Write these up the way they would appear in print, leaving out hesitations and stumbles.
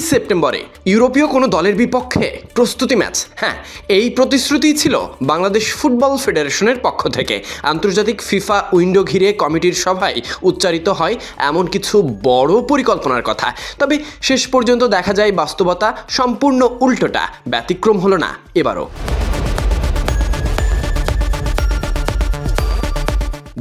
সেপ্টেম্বরে ইউরোপীয় কোনো দলের বিপক্ষে প্রস্তুতি ম্যাচ। হ্যাঁ, এই প্রতিশ্রুতি ছিল বাংলাদেশ ফুটবল ফেডারেশনের পক্ষ থেকে। আন্তর্জাতিক ফিফা উইন্ডো ঘিরে কমিটির সভায় উচ্চারিত হয় এমন কিছু বড় পরিকল্পনার কথা। তবে শেষ পর্যন্ত দেখা যায় বাস্তবতা সম্পূর্ণ উল্টোটা। ব্যতিক্রম হলো না এবারও।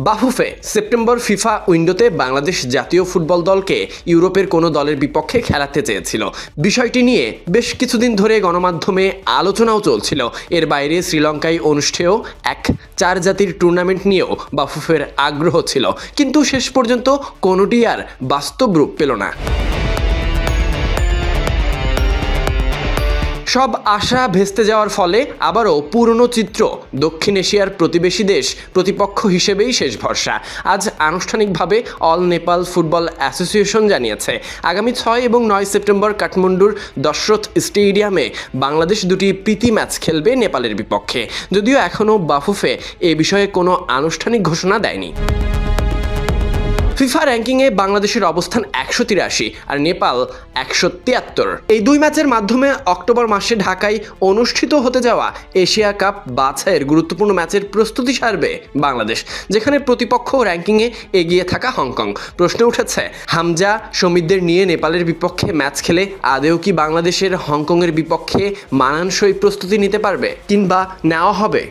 বাফুফে সেপ্টেম্বর ফিফা উইন্ডোতে বাংলাদেশ জাতীয় ফুটবল দলকে ইউরোপের কোনো দলের বিপক্ষে খেলাতে চেয়েছিল। বিষয়টি নিয়ে বেশ কিছুদিন ধরে গণমাধ্যমে আলোচনাও চলছিল। এর বাইরে শ্রীলঙ্কায় অনুষ্ঠেয় এক 4 জাতির টুর্নামেন্ট নিয়েও বাফুফের আগ্রহ ছিল, কিন্তু শেষ পর্যন্ত কোনোটি আর বাস্তব রূপ পেল না। সব আশা ভেস্তে যাওয়ার ফলে আবারও পুরনো চিত্র। দক্ষিণ এশিয়ার প্রতিবেশী দেশ প্রতিপক্ষ হিসেবেই শেষ ভরসা। আজ আনুষ্ঠানিকভাবে অল নেপাল ফুটবল অ্যাসোসিয়েশন জানিয়েছে, আগামী 6 এবং 9 সেপ্টেম্বর কাঠমান্ডুর দশরথ স্টেডিয়ামে বাংলাদেশ দুটি প্রীতি ম্যাচ খেলবে নেপালের বিপক্ষে। যদিও এখনও বাফুফে এ বিষয়ে কোনো আনুষ্ঠানিক ঘোষণা দেয়নি। ফিফা র্যাঙ্কিংয়ে বাংলাদেশের অবস্থান 183 আর নেপাল 173। এই দুই ম্যাচের মাধ্যমে অক্টোবর মাসে ঢাকায় অনুষ্ঠিত হতে যাওয়া এশিয়া কাপ বাছাইয়ের গুরুত্বপূর্ণ ম্যাচের প্রস্তুতি সারবে বাংলাদেশ, যেখানে প্রতিপক্ষ র্যাঙ্কিংয়ে এগিয়ে থাকা হংকং। প্রশ্ন উঠেছে, হামজা সমিতদের নিয়ে নেপালের বিপক্ষে ম্যাচ খেলে আদেও কি বাংলাদেশের হংকংয়ের বিপক্ষে মানানসই প্রস্তুতি নিতে পারবে, কিংবা নেওয়া হবে?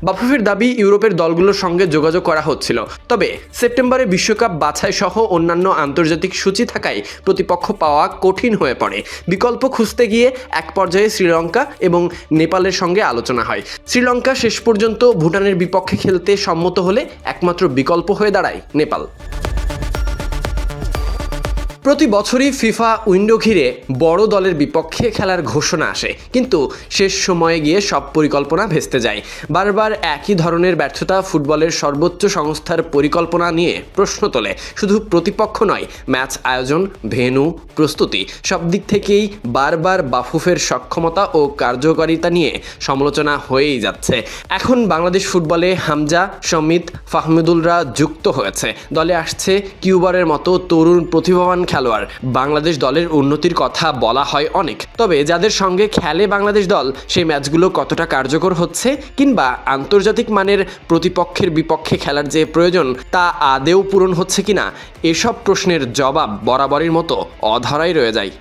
বাফুফের দাবি, ইউরোপের দলগুলোর সঙ্গে যোগাযোগ করা হচ্ছিল, তবে সেপ্টেম্বরে বিশ্বকাপ বাছাই সহ অন্যান্য আন্তর্জাতিক সূচি থাকায় প্রতিপক্ষ পাওয়া কঠিন হয়ে পড়ে। বিকল্প খুঁজতে গিয়ে এক পর্যায়ে শ্রীলঙ্কা এবং নেপালের সঙ্গে আলোচনা হয়। শ্রীলঙ্কা শেষ পর্যন্ত ভুটানের বিপক্ষে খেলতে সম্মত হলে একমাত্র বিকল্প হয়ে দাঁড়ায় নেপাল। প্রতি বছরই ফিফা উইন্ডো ঘিরে বড় দলের বিপক্ষে খেলার ঘোষণা আসে, কিন্তু শেষ সময়ে গিয়ে সব পরিকল্পনা ভেস্তে যায়। বারবার একই ধরনের ব্যর্থতা ফুটবলের সর্বোচ্চ সংস্থার পরিকল্পনা নিয়ে প্রশ্ন তোলে। শুধু প্রতিপক্ষ নয়, ম্যাচ আয়োজন, ভেন্যু, প্রস্তুতি সব দিক থেকেই বারবার বাফুফের সক্ষমতা ও কার্যকারিতা নিয়ে সমালোচনা হয়েই যাচ্ছে। এখন বাংলাদেশ ফুটবলে হামজা, সমিত, ফাহমিদুলরা যুক্ত হয়েছে। দলে আসছে কিউবারের মতো তরুণ প্রতিভাবান খেলোয়াড়। বাংলাদেশ দলের উন্নতির কথা বলা হয় অনেক, তবে যাদের সঙ্গে খেলে বাংলাদেশ দল, সেই ম্যাচগুলো কতটা কার্যকর হচ্ছে, কিংবা আন্তর্জাতিক মানের প্রতিপক্ষের বিপক্ষে খেলার যে প্রয়োজন তা আদেও পূরণ হচ্ছে কিনা, এসব প্রশ্নের জবাব বরাবরের মতো অধরাই রয়ে যায়।